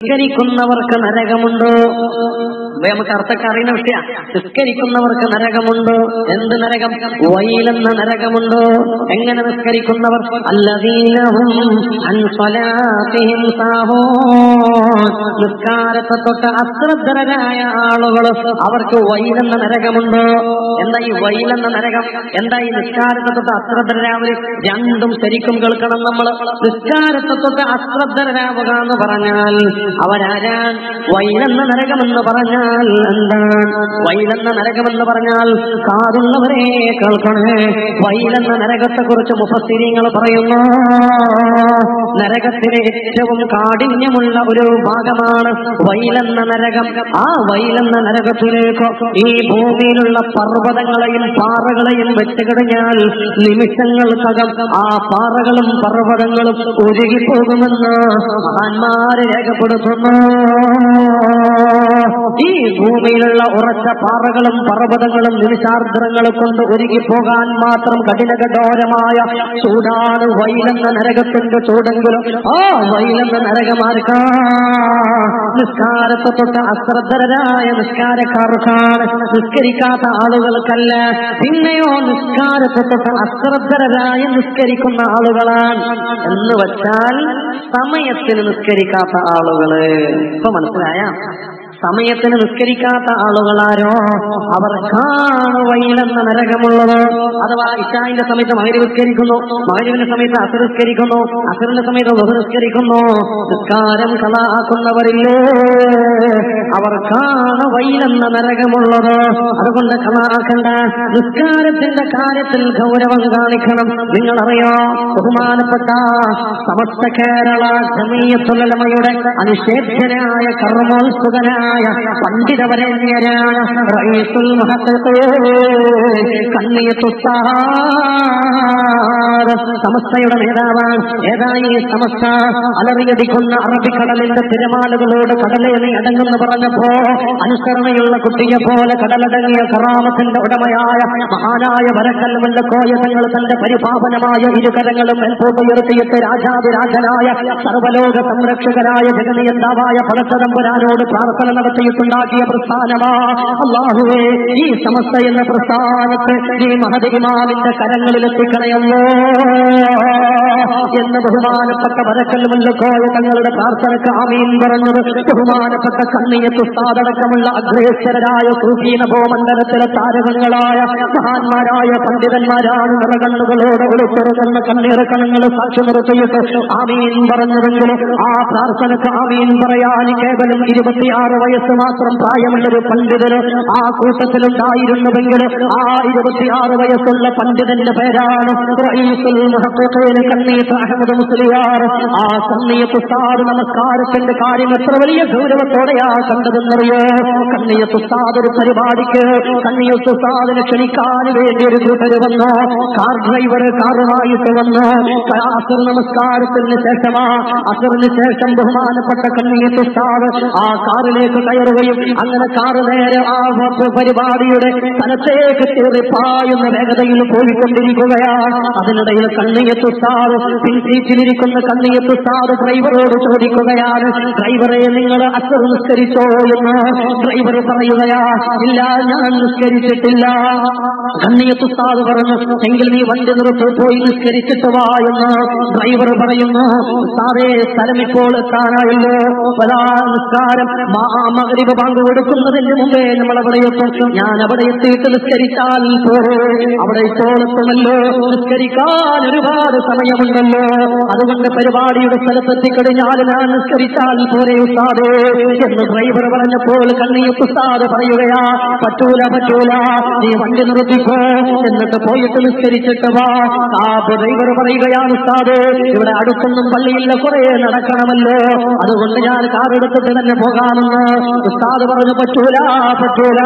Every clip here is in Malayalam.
നിസ്കരിക്കുന്നവർക്ക് നരകമുണ്ടോ? നമുക്ക് അർത്ഥമൊക്കെ അറിയുന്ന വിഷയ. നിസ്കരിക്കുന്നവർക്ക് നരകമുണ്ടോ? എന്ത് നരകം? വൈലെന്ന നരകമുണ്ടോ? എങ്ങനെ നിസ്കരിക്കുന്നവർ? അല്ലദീനഹും അൻ സ്വലാത്തിഹിം സാഹൂൻ, നിസ്കാരത്തെ തൊട്ട് അശ്രദ്ധരായ ആളുകൾ, അവർക്ക് വൈലെന്ന നരകമുണ്ടോ? എന്താ ഈ വൈലെന്ന നരകം? എന്താ ഈ നിസ്കാരത്തെ തൊട്ട് അശ്രദ്ധരാവര്? രണ്ടും ശരിക്കും കേൾക്കണം നമ്മൾ. നിസ്കാരത്തെ തൊട്ട് അശ്രദ്ധരാവുക എന്ന് പറഞ്ഞാൽ അവരാരാൻ? വൈലെന്ന നരകമെന്ന് പറഞ്ഞാൽ എന്താണ്? വൈലെന്ന നരകമെന്ന് പറഞ്ഞാൽ കാതുള്ളവരെ കേൾക്കണേ. വൈലെന്ന നരകത്തെ കുറിച്ച് മുഫസ്സിരീങ്ങൾ പറയുന്നു, നരകത്തിലെ ഏറ്റവും കാഠിന്യമുള്ള ഒരു ഭാഗമാണ് വൈലെന്ന നരകം. ആ വൈലെന്ന നരകത്തിലേക്ക് ഈ ഭൂമിയിലുള്ള പർവ്വതങ്ങളെയും പാറകളെയും വെച്ചുകഴിഞ്ഞാൽ നിമിഷങ്ങൾക്കകം ആ പാറകളും പർവ്വതങ്ങളും ഉരുകിപ്പോകുമെന്ന് മഹാന്മാര് രേഖപ്പെടുത്തുന്നു. ഈ ഭൂമിയിലുള്ള ഉറച്ച പാറകളും പർവ്വതങ്ങളും നിമിഷാർദ്ധങ്ങൾ കൊണ്ട് ഉരുകിപ്പോകാൻ മാത്രം കഠിനകഠോരമായ ചൂടാണ് വൈലെന്ന നരകത്തിന്റെ ചൂടെങ്കിലും ആ വൈലെന്ന നരകമാർക്കാ? നിസ്കാരത്തെ തൊട്ട് അശ്രദ്ധരായ നിസ്കാരക്കാർക്കാണ്, നിസ്കരിക്കാത്ത ആളുകൾക്കല്ല. പിന്നെയോ നിസ്കാരത്തെ തൊട്ട് അശ്രദ്ധരായ നിസ്കരിക്കുന്ന ആളുകളാണ്. എന്ന് വച്ചാൽ സമയത്തിന് നിസ്കരിക്കാത്ത ആളുകള്. ഇപ്പൊ മനസ്സിലായ? സമയത്തിന് നിസ്കരിക്കാത്ത ആളുകളാരോ അവർക്കാണ് വൈലെന്ന നരകമുള്ളത്. അഥവാ ഇശാഇന്റെ സമയത്ത് മഗ്‌രിബ് നിസ്കരിക്കുന്നു, മഗ്‌രിബിന്റെ സമയത്ത് അസ്ർ നിസ്കരിക്കുന്നു, അസ്റിന്റെ സമയത്ത് ളുഹ്ർ നിസ്കരിക്കുന്നു, നിസ്കാരം ഖളാഅക്കുന്നവരില്ലേ, അവർക്കാണ് വൈലെന്ന നരകമുള്ളത്. അതുകൊണ്ട് ഖളാഅക്കണ്ട. നിസ്കാരത്തിന്റെ കാര്യത്തിൽ ഗൗരവം കാണിക്കണം. നിങ്ങളറിയോ, ബഹുമാനപ്പെട്ട സമസ്ത കേരള ജമീയത്തുൽ ഉലമയുടെ അനിഷേധ്യനായ കർമ്മോത്സുകനായ പണ്ഡിതവരേണ്യരായ റഈസുൽ മുഹഖഖീൻ കണ്ണിയത്ത് ഉസ്താദ് സമസ്തയുടെ നേതാവാണ്. ഏതായി സമസ്ത? അലറിയടിക്കുന്ന അറബിക്കടലിന്റെ തിരമാലകളോട് കടലേറി അടങ്ങുന്നു പറഞ്ഞപ്പോ അനുസരണയുള്ള കുട്ടിയെ പോലെ കടലടങ്ങിയ കറാമത്തിന്റെ ഉടമയായ മഹാനായ വരക്കൽ മുല്ലക്കോയ തങ്ങൾ തന്റെ പരിപാവനമായ ഇരുകരങ്ങളും മേൽപോട്ടുയർത്തിയിട്ട് രാജാതിരാജനായ സർവലോക സംരക്ഷകരായ ജഗനിയന്താവായ പടച്ചതമ്പുരാനോട് പ്രാർത്ഥന നടത്തിയിട്ടുണ്ടാക്കിയ പ്രസ്ഥാനമാ. അല്ലാഹുവേ, ഈ സമസ്ത എന്ന പ്രസ്ഥാനത്തെ ഈ മഹദ് ഇമാമിന്റെ കരങ്ങളിലെത്തിക്കണയല്ലോ എന്ന് ബഹുമാനപ്പെട്ട വരക്കൽ മുല്ലക്കോയ തങ്ങളുടെ പ്രാർത്ഥനയ്ക്ക് ആമീൻ പറഞ്ഞത് ബഹുമാനപ്പെട്ട കണ്ണിയത്ത് ഉസ്താദടക്കമുള്ള അഗ്രേസരായ സൂഫി നഭോമണ്ഡലത്തിലെ താരകങ്ങളായ മഹാന്മാരായ പണ്ഡിതന്മാരാണ്. നിറകണ്ണുകളോട് ഒളിച്ചെറുകുന്ന കണ്ണീറക്കണങ്ങൾ സാക്ഷി നിർത്തിയിട്ട് ആമീൻ പറഞ്ഞതെങ്കിലും ആ പ്രാർത്ഥനയ്ക്ക് ആമീൻ പറയാൻ കേവലം 26 വയസ്സ് മാത്രം പ്രായമുള്ളൊരു പണ്ഡിതന് ആ കൂട്ടത്തിലുണ്ടായിരുന്നുവെങ്കിൽ ആ 26 വയസ്സുള്ള പണ്ഡിതന്റെ പേരാണ് റഈസുൽ മുഹഖഖീൻ കണ്ണിയത്ത് അഹ്മദ് മുസ്ലിയാർ. ആ കണ്ണിയത്ത് ഉസ്താദ് നമസ്കാരത്തിന്റെ കാര്യം എത്ര വലിയ ഗൗരവത്തോടെയാ കണ്ടതെന്നറിയോ? കണ്ണിയത്ത് ഉസ്താദ് ഒരു പരിപാടിക്ക് കണ്ണിയത്ത് ഉസ്താദിനെ ക്ഷണിക്കാൻ വേണ്ടി ഒരു കൂട്ടര് വന്നു. കാർ ഡ്രൈവർ കാറുമായിട്ട് വന്നു. അസ്ർ നമസ്കാരത്തിന് ശേഷമാ, അസ്റിന് ശേഷം ബഹുമാനപ്പെട്ട കണ്ണിയത്ത് ഉസ്താദ് ആ കാറിലേക്ക് കയറുകയും അങ്ങനെ കാറ് നേരെ ആ പരിപാടിയുടെ സ്ഥലത്തേക്ക് കയറിപ്പായുന്ന വേഗതയിൽ പോയിക്കൊണ്ടിരിക്കുകയാണ്. അതിനിടയിൽ കണ്ണിയത്ത് ഉസ്താദ് പിൻസീറ്റിലിരിക്കുന്ന കണ്ണിയത്ത് ഉസ്താദ് ഡ്രൈവറോട് ചോദിക്കുകയാണ്, ഡ്രൈവറെ, നിങ്ങൾ അസ്ർ നിസ്കരിച്ചോ എന്ന്? ഡ്രൈവർ പറയുകയാ, ഇല്ല, ഞാൻ നിസ്കരിച്ചിട്ടില്ല. കണ്ണിയത്ത് ഉസ്താദ് പറഞ്ഞു, എങ്കിൽ നീ വണ്ടി നിർത്തി പോയി നിസ്കരിച്ചിട്ട് വാ എന്ന് ഡ്രൈവർ പറയുന്നു. ഉസ്താദേ, സ്ഥലം ഇപ്പോൾ എത്താനായല്ലോ, നിസ്കാരം മഗ്‌രിബ് ബാങ്ക് കൊടുക്കുന്നതിന് മുമ്പേ നമ്മൾ അവിടെ എത്തും. ഞാൻ അവിടെ എത്തിയിട്ട് നിസ്കരിച്ചാൽ പോരെ? അവിടെ ഇപ്പോഴെത്തുമല്ലോ, നിസ്കരിക്കാൻ ഒരുപാട് സമയമുണ്ടല്ലോ. അതുകൊണ്ട് പരിപാടിയുടെ സ്ഥലത്തെത്തിക്കഴിഞ്ഞാൽ ഞാൻ നിസ്കരിച്ചാൽ പോരെ ഉസ്താദേ എന്ന് ഡ്രൈവർ പറഞ്ഞപ്പോൾ കണ്ണിയത്ത് ഉസ്താദ് പറയുകയാ, പറ്റൂല പറ്റൂല, നീ വണ്ടി നിർത്തിക്കോ, എന്നിട്ട് പോയിട്ട് നിസ്കരിച്ചിട്ട് വാ. ആ ഡ്രൈവർ പറയുകയാണ്, ഉസ്താദേ, ഇവിടെ അടുത്തൊന്നും പള്ളിയില്ല, കുറെ നടക്കണമല്ലോ, അതുകൊണ്ട് ഞാൻ കാറെടുത്തിട്ട് തന്നെ പോകാമെന്ന്. ഉസ്താദ് പറഞ്ഞു, പറ്റൂല പറ്റൂല,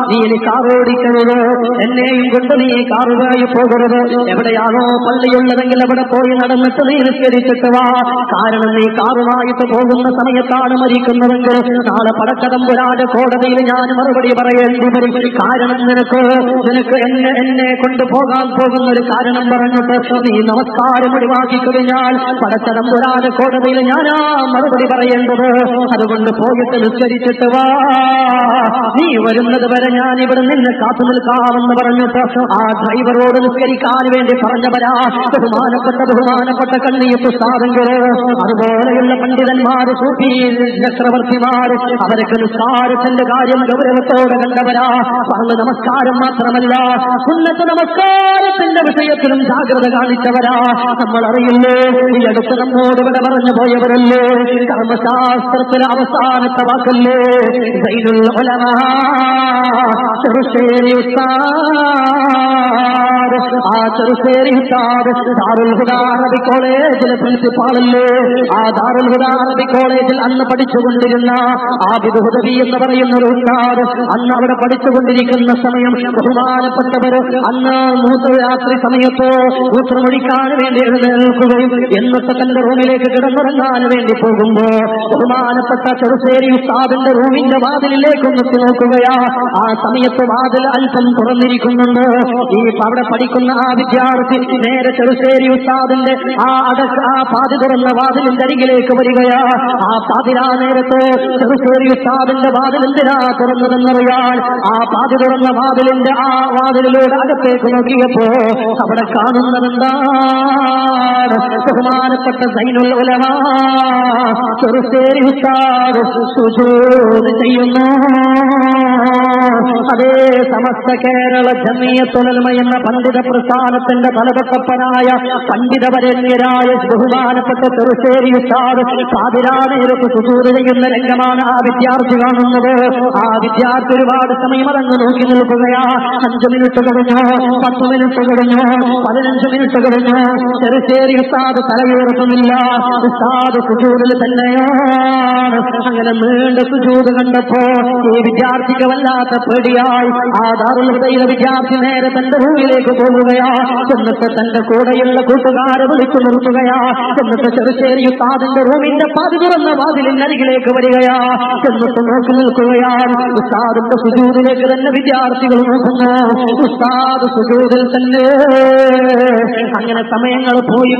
നീ ഇനി കാർ ഓടിക്കരുത്, എന്നെയും കൊണ്ട് നീ കാറുമായി പോകരുത്. എവിടെയാണോ പള്ളിയുള്ളതെങ്കിൽ അവിടെ പോയി നടന്നിട്ട് നീ നിസ്കരിച്ചിട്ട് വാ. കാരണം നീ കാറുമായിട്ട് പോകുന്ന സമയത്താണ് മരിക്കുന്നതെങ്കിൽ നാളെ പടക്കതമ്പുരാന്റെ കോടതിയിൽ ഞാൻ മറുപടി പറയേണ്ടി വരും. കാരണം നിനക്ക് എന്നെ കൊണ്ടുപോകാൻ പോകുന്ന ഒരു കാരണം പറഞ്ഞിട്ട് നീ നമസ്കാരം ഒഴിവാക്കി കഴിഞ്ഞാൽ പടക്കതമ്പുരാന്റെ കോടതിയിൽ ഞാനാ മറുപടി പറയേണ്ടത്. അതുകൊണ്ട് പോയിട്ട് നിസ്കരിച്ചിട്ട് വാ, നീ വരുന്നത് വരെ ഞാൻ ഇവിടെ നിന്നെ കാത്തു നിൽക്കാമെന്ന് പറഞ്ഞിട്ട് ആ ഡ്രൈവറോട് നിസ്കരിക്കാൻ വേണ്ടി പറഞ്ഞവരാ ബഹുമാനപ്പെട്ട കണ്ണിയത്ത് സ്ഥാപകര്, അതുപോലെയുള്ള പണ്ഡിതന്മാര്, സൂഫി ചക്രവർത്തിമാര്, അവരൊക്കെ നിസ്കാരത്തിന്റെ കാര്യം ഗൗരവത്തോടെ കണ്ടവരാ. പറഞ്ഞ നമസ്കാരം മാത്രമല്ല, സുന്നത്ത് നമസ്കാരത്തിന്റെ വിഷയത്തിലും ജാഗ്രത കാണിച്ചവരാ. നമ്മൾ അറിയില്ലേ, ഈ അടുത്ത് നമ്മോട് ഇവിടെ പറഞ്ഞു പോയവരല്ലേ, കർമ്മശാസ്ത്രത്തിലെ അവസാനത്തെ വാക്കല്ലേ സൈനുൽ ഉലമാ ചെറുശ്ശേരി ഉസ്താദ്. ആ ചെറുശ്ശേരി ഉസ്താദ് ദാറുൽ ഹുദാ അറബി കോളേജിലെ പ്രിൻസിപ്പാളല്ലേ. ആ ദാറുൽ ഹുദാ അറബി കോളേജിൽ അന്ന് പഠിച്ചുകൊണ്ടിരുന്ന ആബിദ് ഹുദവി എന്ന് പറയുന്ന ഒരു ഉസ്താദ്, അന്ന് അവിടെ പഠിച്ചുകൊണ്ടിരിക്കുന്ന സമയം ബഹുമാനപ്പെട്ടവര് അന്ന് മൂത്രരാത്രി സമയത്ത് മൂത്രമൊഴിക്കാൻ വേണ്ടി എഴുന്നേൽക്കുകയും എന്നിട്ട് തന്റെ റൂമിലേക്ക് കിടന്നുറങ്ങാൻ വേണ്ടി പോകുമ്പോ ബഹുമാനപ്പെട്ട ചെറുശ്ശേരി ഉസ്താദിന്റെ റൂമിന്റെ വാതിലിലേക്കൊന്ന് നോക്കുകയാ. ആ സമയത്ത് വാതിൽ അല്പം തുറന്നിരിക്കുന്നുണ്ട്. ഈ അവിടെ പഠിക്കുന്ന ആ വിദ്യാർത്ഥി നേരെ ചെറുശ്ശേരി ഉസ്താദിന്റെ ആ പാതി തുറന്ന വാതിലിന്റെ അരികിലേക്ക് വരികയാ. ആ പാതിരാ നേരത്ത് ചെറുശ്ശേരി ഉസ്താദിന്റെ വാതിൽ എന്തിനാ തുറന്നതെന്നറിയാൻ ആ പാതി തുറന്ന വാതിലിന്റെ ആ വാതിലിലൂടെ അകത്തേക്ക് നോക്കിയപ്പോ അവിടെ കാണുന്നതെന്താണ്? ബഹുമാനപ്പെട്ട സൈനുൽ ഉലമാ ചെറുശ്ശേരി ഉസ്താദ് സുജൂദ് ചെയ്യുന്നു. അതേ സമസ്ത കേരള ജമിയത്തുൽ ഉലമ എന്ന പണ്ഡിത പ്രസ്ഥാനത്തിന്റെ തലതൊട്ടപ്പനായ പണ്ഡിതവരണ്യരായ ബഹുമാനപ്പെട്ട ചെറുശ്ശേരി ഉസ്താദ് പാതിരാനേരത്ത് സുജൂദ് ചെയ്യുന്ന രംഗമാണ് ആ വിദ്യാർത്ഥി കാണുന്നത്. ആ വിദ്യാർത്ഥി ഒരുപാട് സമയം അതങ്ങ് നോക്കി നിൽക്കുകയാ. 5 മിനിറ്റ് കഴിഞ്ഞു, 10 മിനിറ്റ് കഴിഞ്ഞു, 15 മിനിറ്റ് കഴിഞ്ഞു. ചെറുശ്ശേരി ഉസ്താദ് തലയുയർത്തുന്നില്ല. ഉസ്താദ് സുജൂദിൽ തന്നെയാണ്. അങ്ങനെ നീണ്ട സുജൂദ് കണ്ടപ്പോ ഈ വിദ്യാർത്ഥിക്ക് വല്ലാത്ത പേടിയായി. ആ ദാറുൽ ഹുദയിലെ വിദ്യാർത്ഥി നേരെ തന്റെ റൂമിലേക്ക് പോകുകയാ. എന്നിട്ട് തന്റെ കൂടെയുള്ള കൂട്ടുകാരെ വിളിച്ചു നിർത്തുകയാ. എന്നിട്ട് ചെറുശ്ശേരി ഉസ്താദിന്റെ റൂമിന്റെ പാതി തുറന്ന വാതിലിന്റെ അരികിലേക്ക് വരികയാ. എന്നിട്ട് നോക്കി നിൽക്കുകയാണ്. ഉസ്താദിന്റെ സുജൂദിലേക്ക് തന്നെ വിദ്യാർത്ഥികൾ നോക്കുന്നു. ഉസ്താദ് സുജൂദിൽ തന്നെ. അങ്ങനെ സമയങ്ങൾ പോയി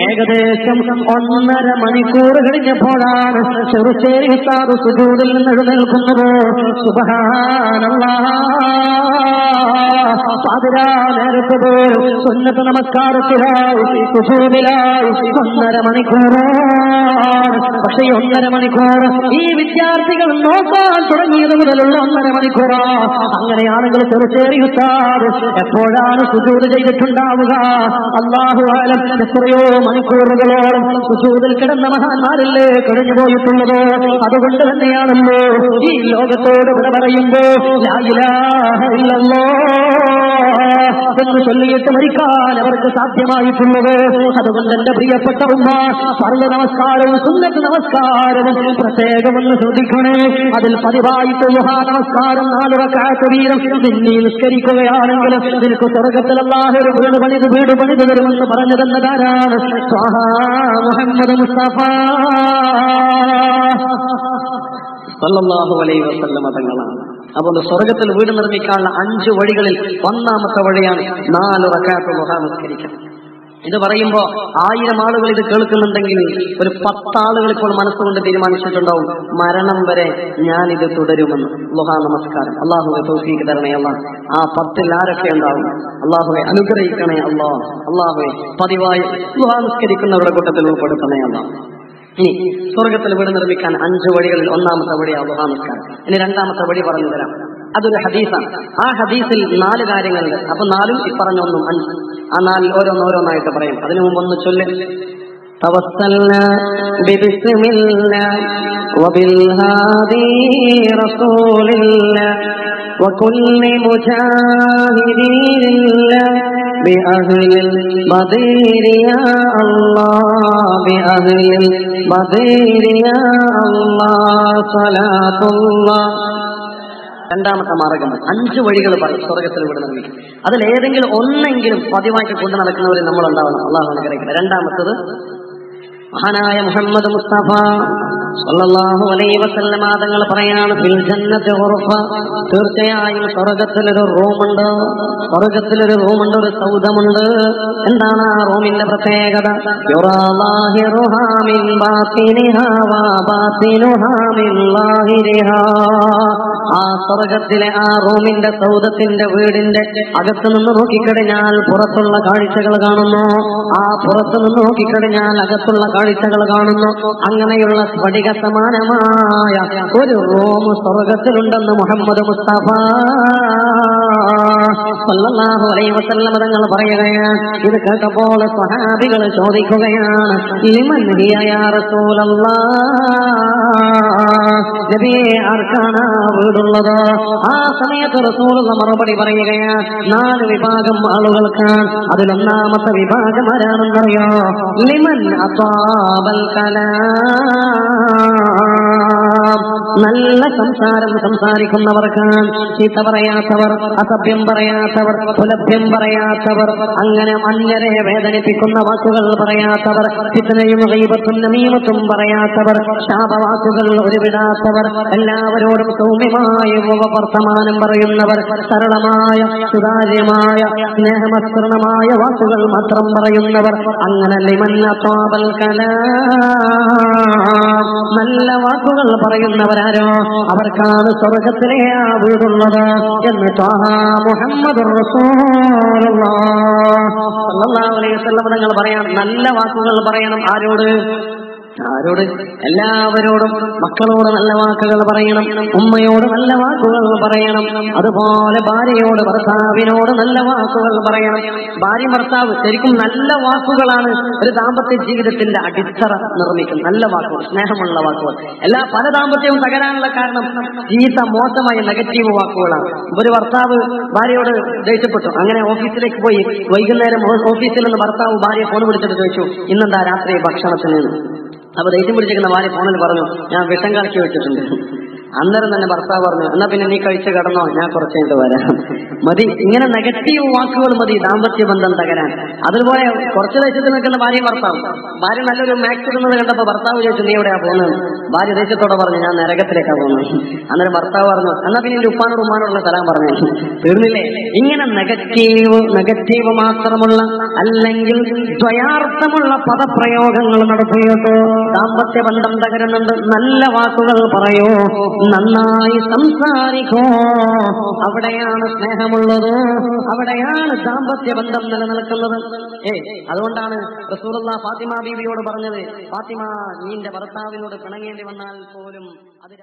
ഏകദേശം 1.5 മണിക്കൂർ കഴിഞ്ഞപ്പോഴാണ് ചെറുശ്ശേരി ഉസ്താദ് സുജൂദിൽ നിന്ന് എഴുന്നേൽക്കുന്നത്. സുബ്ഹാനല്ലാഹ്, പാതിരാ നേരത്ത് പോലും സുന്നത്ത് നമസ്കാരത്തിലായി സുജൂദിലായി 1.5 മണിക്കൂറാണ്. പക്ഷേ 1.5 മണിക്കൂർ ഈ വിദ്യാർത്ഥികൾ നോക്കാൻ തുടങ്ങിയത് മുതലുള്ള 1.5 മണിക്കൂറാ. അങ്ങനെയാണെങ്കിൽ ചെറുശ്ശേരി ഉസ്താദ് എപ്പോഴാണ് സുജൂദ് ചെയ്തിട്ടുണ്ടാവുക? അല്ലാഹു അഅലം. എത്രയോ മണിക്കൂറുകളോളം സുജൂദിൽ കിടന്ന മഹാന്മാരല്ലേ കഴിഞ്ഞു പോയിട്ടുള്ളത്. അതുകൊണ്ട് തന്നെയാണല്ലോ ഈ ലോകത്തോട് ഇവിടെ പറയുമ്പോ ലാ ഇലാഹ ഇല്ലല്ലാഹ് എന്ന് ചൊല്ലിയിട്ട് മരിക്കാൻ അവർക്ക് സാധ്യമായിട്ടുള്ളത്. അതുകൊണ്ട് എന്റെ പ്രിയപ്പെട്ട ഉമ്മ, ഫർള് നമസ്കാരവും സുന്നത്ത് നമസ്കാരവും പ്രത്യേകമെന്ന് ശ്രദ്ധിക്കണേ. അതിൽ പതിവായിട്ട് ദുഹാ നമസ്കാരം 4 റക്അത്ത് വീതം നിന്നെ നിസ്കരിക്കുകയാണെങ്കിൽ നിനക്ക് സ്വർഗ്ഗത്തിൽ അല്ലാഹു ഒരു വീട് പണിതു തരുമെന്ന് പറഞ്ഞു തന്നതാരാണ്? ത്വാഹ മുഹമ്മദ് മുസ്തഫ സല്ലല്ലാഹു അലൈഹി വസല്ലം തങ്ങളാണ്. അപ്പോൾ സ്വർഗത്തിൽ വീട് നിർമ്മിക്കാനുള്ള 5 വഴികളിൽ 1ാമത്തെ വഴിയാണ് 4 റക്അത്ത് ദുഹാ നിസ്കരിക്കുക. ഇത് പറയുമ്പോ 1000 ആളുകൾ ഇത് കേൾക്കുന്നുണ്ടെങ്കിൽ ഒരു 10 ആളുകൾ ഇപ്പോൾ മനസ്സുകൊണ്ട് തീരുമാനിച്ചിട്ടുണ്ടാവും, മരണം വരെ ഞാനിത് തുടരുമെന്ന്. ദുഹാ നമസ്കാരം അല്ലാഹുവേ തൗഫീഖ് തരണേ അല്ലാഹ്. ആ 10ൽ ആരൊക്കെ ഉണ്ടാവും? അല്ലാഹുവേ അനുഗ്രഹിക്കണേ അല്ലാഹ്. അല്ലാഹുവേ പതിവായി ദുഹാ നിസ്കരിക്കുന്നവരുടെ കൂട്ടത്തിൽ ഉൾപ്പെടുത്തണേ അല്ലാഹ്. ഇനി സ്വർഗത്തിൽ വീട് നിർമ്മിക്കാൻ 5 വഴികളിൽ 1ാമത്തെ വഴിയാണ് ദുഹാ നിസ്കാരം. ഇനി 2ാമത്തെ വഴി പറഞ്ഞു തരാം. അതൊരു ഹദീസാണ്. ആ ഹദീസിൽ 4 കാര്യങ്ങളുണ്ട്. അപ്പൊ 4ഉം ഇപ്പറഞ്ഞ 1ഉം 5. ആ 4 ഓരോന്നോരോന്നായിട്ട് പറയും. അതിനു മുമ്പ് ഒന്ന് ചൊല്ല്. തവസ്സൽനാ ബിസ്മില്ലാഹി വബിൽ ഹാദി റസൂലില്ലാഹ് وكل مجاهدين لله بأهل المدير يا الله بأهل المدير يا الله صلاة الله. രണ്ടാമത്തെ മാർഗം 5 വഴികൾ പറയും സ്വർഗത്തിൽ വിടുന്ന. അതിലേതെങ്കിലും ഒന്നെങ്കിലും പതിവാക്കി കൊണ്ടു നടക്കുന്നവരെ നമ്മൾ ഉണ്ടാവണം. അള്ളാഹു അനുഗ്രഹിക്കട്ടെ. രണ്ടാമത്തത് മഹാനായ മുഹമ്മദ് മുസ്തഫ സല്ലല്ലാഹു അലൈഹി വസല്ലമ തങ്ങൾ പറയാണ്, ഫിൽ ജന്നത്തി ഖുർഫ, തീർച്ചയായും സ്വർഗ്ഗത്തിലൊരു റൂമുണ്ട്. സ്വർഗ്ഗത്തിലൊരു റൂമുണ്ട്, ഒരു സൗധമുണ്ട്. എന്താണ് ആ റൂമിന്റെ പ്രത്യേകത? യുറാ ളാഹിറുഹാ മിൻ ബാത്തിനിഹാ വ ബാത്തിനുഹാ മിൻ ളാഹിരിഹാ. ആ സ്വർഗ്ഗത്തിലെ ആ റൂമിന്റെ സൗധത്തിന്റെ വീടിന്റെ അകത്ത് നിന്ന് നോക്കിക്കഴിഞ്ഞാൽ പുറത്തുള്ള കാഴ്ചകൾ കാണുന്നു. ആ പുറത്തു നിന്ന് നോക്കിക്കഴിഞ്ഞാൽ അകത്തുള്ള കാഴ്ചകൾ കാണുന്നു. അങ്ങനെയുള്ള സ്ഫടിക സമാനമായ ഒരു റൂം സ്വർഗത്തിലുണ്ടെന്ന് മുഹമ്മദ് മുസ്തഫ സല്ലല്ലാഹു അലൈഹി വസല്ലം തങ്ങൾ പറയുകയാണ്. ഇത് കേട്ടപ്പോൾ സ്വഹാബികൾ ചോദിക്കുകയാണ്, ലിമൻ ഹിയ യാ റസൂലല്ലാഹ്, നബിയേ ആർക്കാണ് വീടുള്ളത്? ആ സമയത്ത് റസൂലുള്ള മറുപടി പറയുകയാണ്, 4 വിഭാഗം ആളുകൾക്കാണ്. അതിലൊന്നാമത്തെ വിഭാഗം ആരാണെന്നറിയോ? ലിമൻ അതാബൽ കലാം, നല്ല സംസാരം സംസാരിക്കുന്നവർക്കാണ്. ചീത്ത പറയാത്തവർ, അസഭ്യം പറയാത്തവർ, പുലഭ്യം പറയാത്തവർ, അങ്ങനെ അന്യരെ വേദനിപ്പിക്കുന്ന വാക്കുകൾ പറയാത്തവർ, ഫിത്നയും ഗീബത്തും നമീമത്തും പറയാത്തവർ, ശാപവാക്കുകൾ ഉരുവിടാത്തവർ, എല്ലാവരോടും സൗമ്യമായ വർത്തമാനം പറയുന്നവർ, സരളമായ സുതാര്യമായ സ്നേഹമസൃണമായ വാക്കുകൾ മാത്രം പറയുന്നവർ. അങ്ങനെ ലിമൻ അതാബൽ കലാം, നല്ല വാക്കുകൾ പറയുന്നവരാരോ അവർക്കാണ് സ്വർഗത്തിലെ ആ വീടുള്ളത് എന്ന് ത്വാഹ മുഹമ്മദുർ റസൂലുള്ളാഹ് സ്വല്ലല്ലാഹു അലൈഹി വസല്ലം തങ്ങൾ പറയാൻ, നല്ല വാക്കുകൾ പറയണം. ആരോട്? എല്ലാവരോടും. മക്കളോട് നല്ല വാക്കുകൾ പറയണം, ഉമ്മയോട് നല്ല വാക്കുകൾ പറയണം, അതുപോലെ ഭാര്യയോട് ഭർത്താവിനോട് നല്ല വാക്കുകൾ പറയണം. ഭാര്യ ഭർത്താവ് ശരിക്കും നല്ല വാക്കുകളാണ് ഒരു ദാമ്പത്യ ജീവിതത്തിന്റെ അടിത്തറ നിർമ്മിക്കുന്നത്. നല്ല വാക്കുകൾ, സ്നേഹമുള്ള വാക്കുകൾ. പല ദാമ്പത്യവും തകരാനുള്ള കാരണം ചീത്ത മോശമായ നെഗറ്റീവ് വാക്കുകളാണ്. ഒരു ഭർത്താവ് ഭാര്യയോട് ദേഷ്യപ്പെട്ടു, അങ്ങനെ ഓഫീസിലേക്ക് പോയി. വൈകുന്നേരം ഓഫീസിൽ നിന്ന് ഭർത്താവ് ഭാര്യ ഫോൺ വിളിച്ചിട്ട് ചോദിച്ചു, ഇന്നെന്താ രാത്രി ഭക്ഷണത്തിന്? അപ്പൊ ദേഷ്യം പിടിച്ചിരിക്കുന്ന ഭാര്യ ഫോണിൽ പറഞ്ഞു, ഞാൻ വിഷം കലക്കി വെച്ചിട്ടുണ്ട്. അന്നേരം തന്നെ ഭർത്താവ് പറഞ്ഞു, എന്നാ പിന്നെ നീ കഴിച്ച് കിടന്നോ, ഞാൻ കുറച്ച് കഴിഞ്ഞിട്ട് വരാം. മതി. ഇങ്ങനെ നെഗറ്റീവ് വാക്കുകൾ മതി ദാമ്പത്യ ബന്ധം തകരാൻ. അതുപോലെ കുറച്ച് ദേശത്ത് നിൽക്കുന്ന ഭാര്യയും ഭർത്താവും. ഭാര്യ നല്ലൊരു മാക്സ് ഇടുന്നത് കണ്ടപ്പോ ഭർത്താവ് ചോദിച്ചു, നീ എവിടെയാ പോകുന്നത്? ഭാര്യ ദേശത്തോടെ പറഞ്ഞു, ഞാൻ നരകത്തിലേക്കാ പോകുന്നത്. അന്നേരം ഭർത്താവ് പറഞ്ഞു, എന്നാ പിന്നെ എന്റെ ഉപ്പാനോട് ഉമ്മാനോടുള്ള സ്ഥലം പറഞ്ഞു. തീർന്നില്ലേ? ഇങ്ങനെ നെഗറ്റീവ് മാത്രമുള്ള അല്ലെങ്കിൽ ദ്വയാർത്ഥമുള്ള പദപ്രയോഗങ്ങൾ നടത്തിയിട്ട് ദാമ്പത്യ ബന്ധം തകരുന്നുണ്ട്. നല്ല വാക്കുകൾ പറയൂ, നന്നായി സംസാരിക്കോ, അവിടെയാണ് സ്നേഹമുള്ളത്, അവിടെയാണ് ദാമ്പത്യ ബന്ധം നിലനിൽക്കുന്നത്. അതുകൊണ്ടാണ് റസൂലുള്ളാഹി ഫാത്തിമ ബീവിയോട് പറഞ്ഞത്, ഫാത്തിമ, നിന്റെ ഭർത്താവിനോട് പിണങ്ങേണ്ടി വന്നാൽ പോലും അത്